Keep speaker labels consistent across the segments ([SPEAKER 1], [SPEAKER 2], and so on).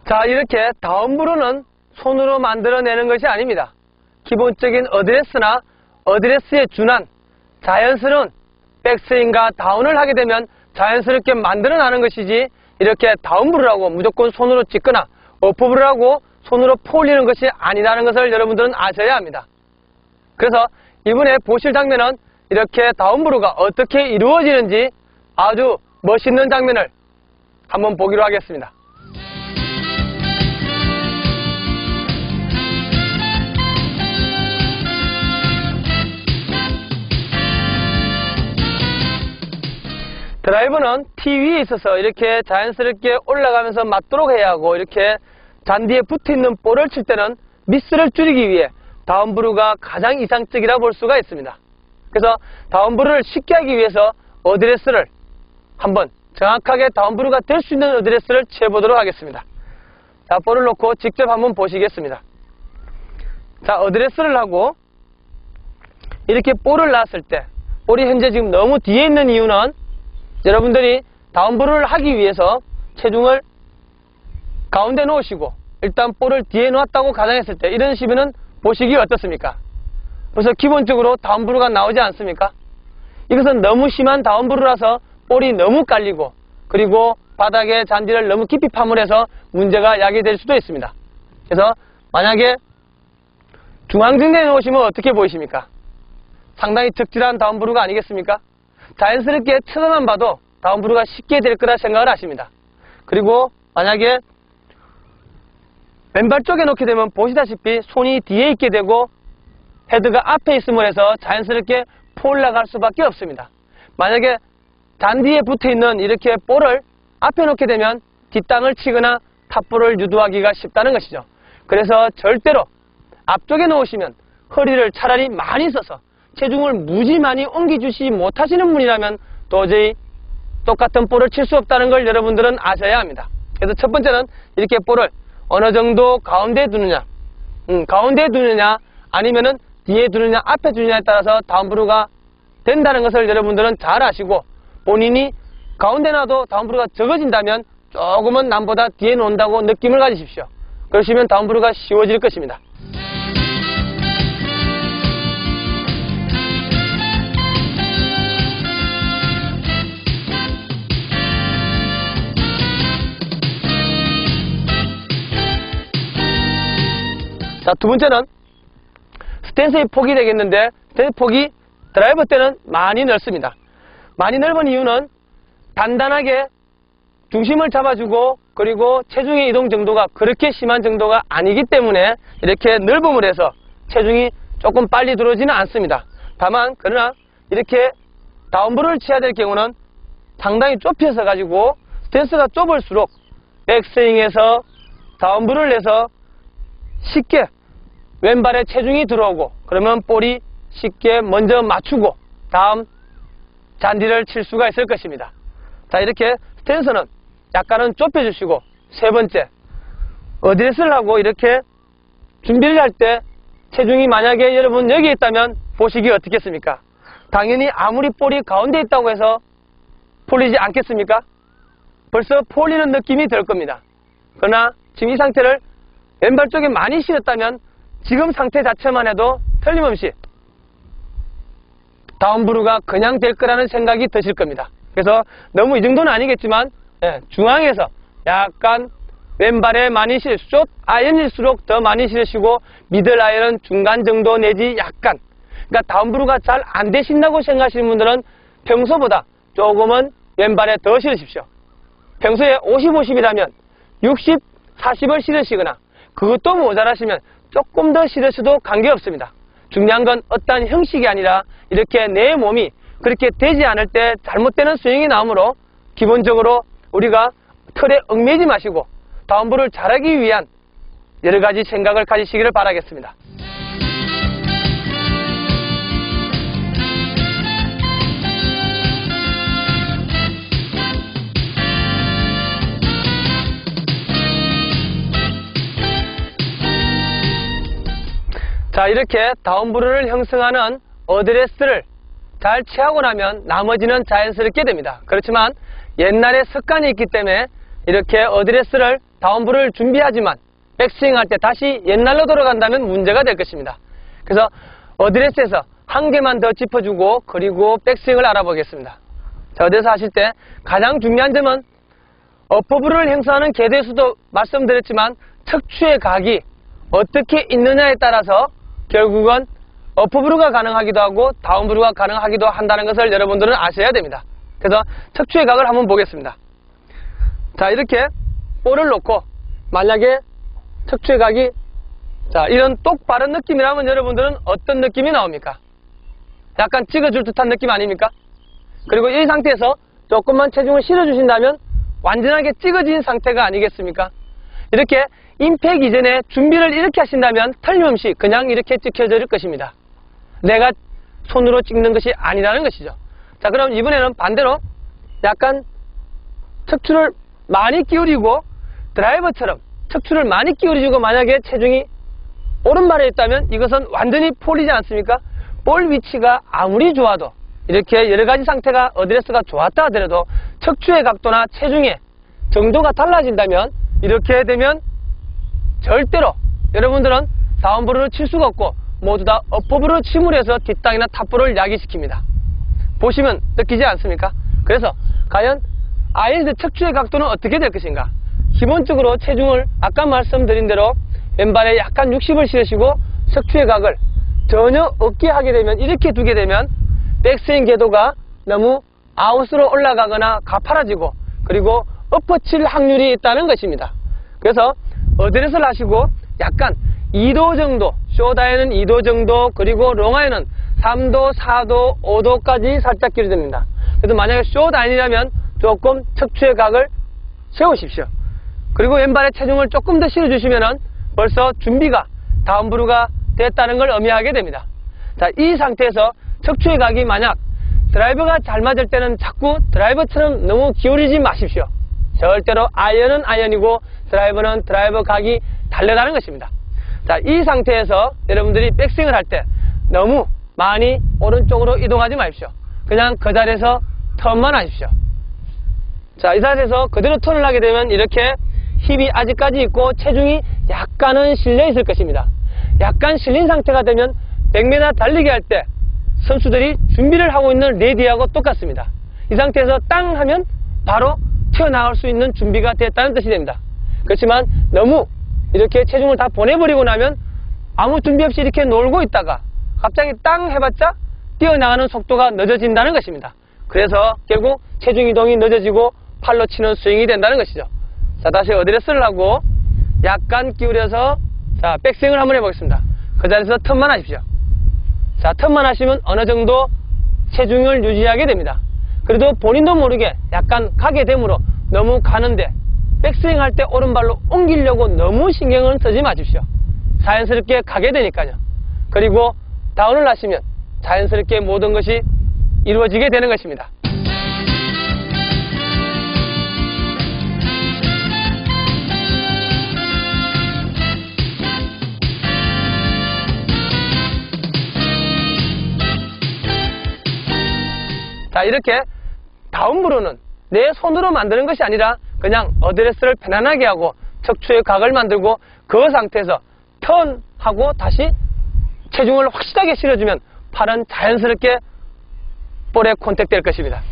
[SPEAKER 1] 자, 이렇게 다운브루는 손으로 만들어내는 것이 아닙니다. 기본적인 어드레스나 어드레스에 준한 자연스러운 백스윙과 다운을 하게 되면 자연스럽게 만들어나는 것이지, 이렇게 다운브루라고 무조건 손으로 찍거나 어프브루라고 손으로 폴리는 것이 아니라는 것을 여러분들은 아셔야 합니다. 그래서 이번에 보실 장면은 이렇게 다운브루가 어떻게 이루어지는지 아주 멋있는 장면을 한번 보기로 하겠습니다. 드라이버는 티 위에 있어서 이렇게 자연스럽게 올라가면서 맞도록 해야 하고, 이렇게 잔디에 붙어있는 볼을 칠 때는 미스를 줄이기 위해 다운브루가 가장 이상적이라 볼 수가 있습니다. 그래서 다운브루를 쉽게 하기 위해서 어드레스를 한번 정확하게 다운브루가 될 수 있는 어드레스를 취해보도록 하겠습니다. 자, 볼을 놓고 직접 한번 보시겠습니다. 자, 어드레스를 하고 이렇게 볼을 놨을 때, 볼이 현재 지금 너무 뒤에 있는 이유는 여러분들이 다운브루를 하기 위해서 체중을 가운데 놓으시고 일단 볼을 뒤에 놓았다고 가정했을 때 이런 시비는 보시기 어떻습니까? 그래서 기본적으로 다운브루가 나오지 않습니까? 이것은 너무 심한 다운브루라서 볼이 너무 깔리고, 그리고 바닥에 잔디를 너무 깊이 파물해서 문제가 야기될 수도 있습니다. 그래서 만약에 중앙정대에 놓으시면 어떻게 보이십니까? 상당히 적절한 다운브루가 아니겠습니까? 자연스럽게 쳐다만 봐도 다운브루가 쉽게 될 거라 생각을 하십니다. 그리고 만약에 왼발 쪽에 놓게 되면 보시다시피 손이 뒤에 있게 되고 헤드가 앞에 있음을 해서 자연스럽게 올라갈 수밖에 없습니다. 만약에 잔디에 붙어있는 이렇게 볼을 앞에 놓게 되면 뒷땅을 치거나 탑볼을 유도하기가 쉽다는 것이죠. 그래서 절대로 앞쪽에 놓으시면 허리를 차라리 많이 써서 체중을 무지 많이 옮겨주지 못하시는 분이라면 도저히 똑같은 볼을 칠 수 없다는 걸 여러분들은 아셔야 합니다. 그래서 첫 번째는 이렇게 볼을 어느 정도 가운데에 두느냐, 가운데에 두느냐 아니면은 뒤에 두느냐 앞에 두느냐에 따라서 다운브루가 된다는 것을 여러분들은 잘 아시고, 본인이 가운데 놔도 다운브루가 적어진다면 조금은 남보다 뒤에 놓는다고 느낌을 가지십시오. 그러시면 다운브루가 쉬워질 것입니다. 자, 두 번째는 스탠스의 폭이 되겠는데, 스탠스 폭이 드라이버 때는 많이 넓습니다. 많이 넓은 이유는 단단하게 중심을 잡아주고, 그리고 체중의 이동 정도가 그렇게 심한 정도가 아니기 때문에 이렇게 넓음을 해서 체중이 조금 빨리 들어오지는 않습니다. 다만 그러나 이렇게 다운브루를 쳐야 될 경우는 상당히 좁혀서 가지고 스탠스가 좁을수록 백스윙에서 다운브루를 해서 쉽게 왼발에 체중이 들어오고, 그러면 볼이 쉽게 먼저 맞추고 다음 잔디를 칠 수가 있을 것입니다. 자, 이렇게 스탠스는 약간은 좁혀주시고, 세 번째, 어드레스를 하고 이렇게 준비를 할 때 체중이 만약에 여러분 여기에 있다면 보시기 어떻겠습니까? 당연히 아무리 볼이 가운데 있다고 해서 폴리지 않겠습니까? 벌써 폴리는 느낌이 들 겁니다. 그러나 지금 이 상태를 왼발 쪽에 많이 실었다면 지금 상태 자체만 해도 틀림없이 다운브루가 그냥 될 거라는 생각이 드실 겁니다. 그래서 너무 이 정도는 아니겠지만 중앙에서 약간 왼발에 많이 숏 아이언일수록 더 많이 실으시고, 미들 아이언은 중간 정도 내지 약간, 그러니까 다운브루가 잘 안 되신다고 생각하시는 분들은 평소보다 조금은 왼발에 더 실으십시오. 평소에 50, 50이라면 60, 40을 실으시거나, 그것도 모자라시면 조금 더 실으셔도 관계없습니다. 중요한 건 어떠한 형식이 아니라 이렇게 내 몸이 그렇게 되지 않을 때 잘못되는 스윙이 나오므로, 기본적으로 우리가 틀에 얽매이지 마시고 다운브루를 잘하기 위한 여러 가지 생각을 가지시기를 바라겠습니다. 자, 이렇게 다운브루를 형성하는 어드레스를 잘 취하고 나면 나머지는 자연스럽게 됩니다. 그렇지만 옛날에 습관이 있기 때문에 이렇게 어드레스를 다운브를 준비하지만 백스윙 할 때 다시 옛날로 돌아간다면 문제가 될 것입니다. 그래서 어드레스에서 한 개만 더 짚어주고 그리고 백스윙을 알아보겠습니다. 자, 어드레스 하실 때 가장 중요한 점은 어퍼브를 행사하는 궤도에서도 말씀드렸지만 척추의 각이 어떻게 있느냐에 따라서 결국은 어퍼브루가 가능하기도 하고 다운브루가 가능하기도 한다는 것을 여러분들은 아셔야 됩니다. 그래서 척추의 각을 한번 보겠습니다. 자, 이렇게 볼을 놓고 만약에 척추의 각이 자, 이런 똑바른 느낌이라면 여러분들은 어떤 느낌이 나옵니까? 약간 찍어줄 듯한 느낌 아닙니까? 그리고 이 상태에서 조금만 체중을 실어주신다면 완전하게 찍어진 상태가 아니겠습니까? 이렇게 임팩 이전에 준비를 이렇게 하신다면 틀림없이 그냥 이렇게 찍혀질 것입니다. 내가 손으로 찍는 것이 아니라는 것이죠. 자, 그럼 이번에는 반대로 약간 척추를 많이 기울이고 드라이버처럼 척추를 많이 기울이고 만약에 체중이 오른발에 있다면 이것은 완전히 폴이지 않습니까? 볼 위치가 아무리 좋아도 이렇게 여러가지 상태가 어드레스가 좋았다 하더라도 척추의 각도나 체중의 정도가 달라진다면 이렇게 되면 절대로 여러분들은 다운볼을 칠 수가 없고 모두 다 업볼을 침을 해서 뒷땅이나 탑볼을 야기시킵니다. 보시면 느끼지 않습니까? 그래서 과연 아이언의 척추의 각도는 어떻게 될 것인가? 기본적으로 체중을 아까 말씀드린 대로 왼발에 약간 60을 실으시고 척추의 각을 전혀 없게 하게 되면 이렇게 두게 되면 백스윙 궤도가 너무 아웃으로 올라가거나 가파라지고 그리고 엎어칠 확률이 있다는 것입니다. 그래서 어드레스를 하시고 약간 2도 정도, 숏아이언은 2도 정도, 그리고 롱아이언은 3도, 4도, 5도까지 살짝 길어집니다. 그래서 만약에 숏아이언이라면 조금 척추의 각을 세우십시오. 그리고 왼발에 체중을 조금 더 실어주시면은 벌써 준비가 다운브루가 됐다는 걸 의미하게 됩니다. 자, 이 상태에서 척추의 각이 만약 드라이버가 잘 맞을 때는 자꾸 드라이버처럼 너무 기울이지 마십시오. 절대로 아이언은 아이언이고 드라이버는 드라이버 각이 다르다는 것입니다. 자, 이 상태에서 여러분들이 백스윙을 할 때 너무 많이 오른쪽으로 이동하지 마십시오. 그냥 그 자리에서 턴만 하십시오. 자, 이 자리에서 그대로 턴을 하게 되면 이렇게 힙이 아직까지 있고 체중이 약간은 실려 있을 것입니다. 약간 실린 상태가 되면 100m 달리기 할 때 선수들이 준비를 하고 있는 레디하고 똑같습니다. 이 상태에서 땅 하면 바로 튀어나갈 수 있는 준비가 됐다는 뜻이 됩니다. 그렇지만 너무 이렇게 체중을 다 보내버리고 나면 아무 준비 없이 이렇게 놀고 있다가 갑자기 땅 해봤자 뛰어나가는 속도가 늦어진다는 것입니다. 그래서 결국 체중 이동이 늦어지고 팔로 치는 스윙이 된다는 것이죠. 자, 다시 어드레스를 하고 약간 기울여서 자, 백스윙을 한번 해보겠습니다. 그 자리에서 턴만 하십시오. 자, 턴만 하시면 어느 정도 체중을 유지하게 됩니다. 그래도 본인도 모르게 약간 가게 되므로 너무 가는데 백스윙 할 때 오른발로 옮기려고 너무 신경을 쓰지 마십시오. 자연스럽게 가게 되니까요. 그리고 다운을 하시면 자연스럽게 모든 것이 이루어지게 되는 것입니다. 자, 이렇게 다운브루는 내 손으로 만드는 것이 아니라 그냥 어드레스를 편안하게 하고 척추의 각을 만들고 그 상태에서 턴하고 다시 체중을 확실하게 실어주면 팔은 자연스럽게 볼에 컨택 될 것입니다.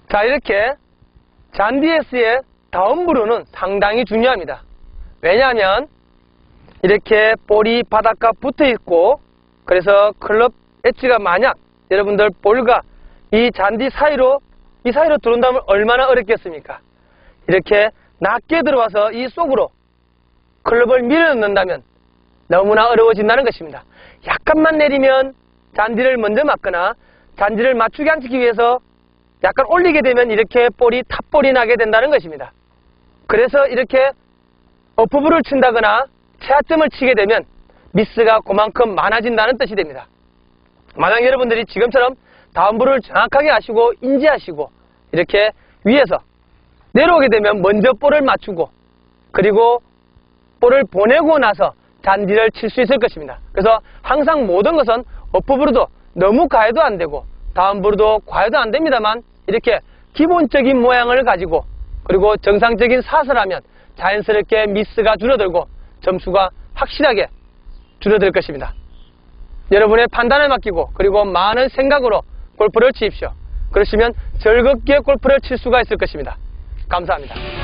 [SPEAKER 1] 자, 이렇게 잔디에스의 다운브루는 상당히 중요합니다. 왜냐하면 이렇게 볼이 바닥과 붙어 있고 그래서 클럽 엣지가 만약 여러분들 볼과 이 잔디 사이로 들어온다면 얼마나 어렵겠습니까? 이렇게 낮게 들어와서 이 속으로 클럽을 밀어 넣는다면 너무나 어려워진다는 것입니다. 약간만 내리면 잔디를 먼저 맞거나 잔디를 맞추게 앉히기 위해서 약간 올리게 되면 이렇게 볼이 탑볼이 나게 된다는 것입니다. 그래서 이렇게 어프볼을 친다거나 최하점을 치게 되면 미스가 그만큼 많아진다는 뜻이 됩니다. 만약 여러분들이 지금처럼 다운볼을 정확하게 하시고 인지하시고 이렇게 위에서 내려오게 되면 먼저 볼을 맞추고 그리고 볼을 보내고 나서 잔디를 칠 수 있을 것입니다. 그래서 항상 모든 것은 어프볼도 너무 가해도 안 되고 다운브로도 과여도 안 됩니다만 이렇게 기본적인 모양을 가지고 그리고 정상적인 샷을 하면 자연스럽게 미스가 줄어들고 점수가 확실하게 줄어들 것입니다. 여러분의 판단을 맡기고 그리고 많은 생각으로 골프를 치십시오. 그러시면 즐겁게 골프를 칠 수가 있을 것입니다. 감사합니다.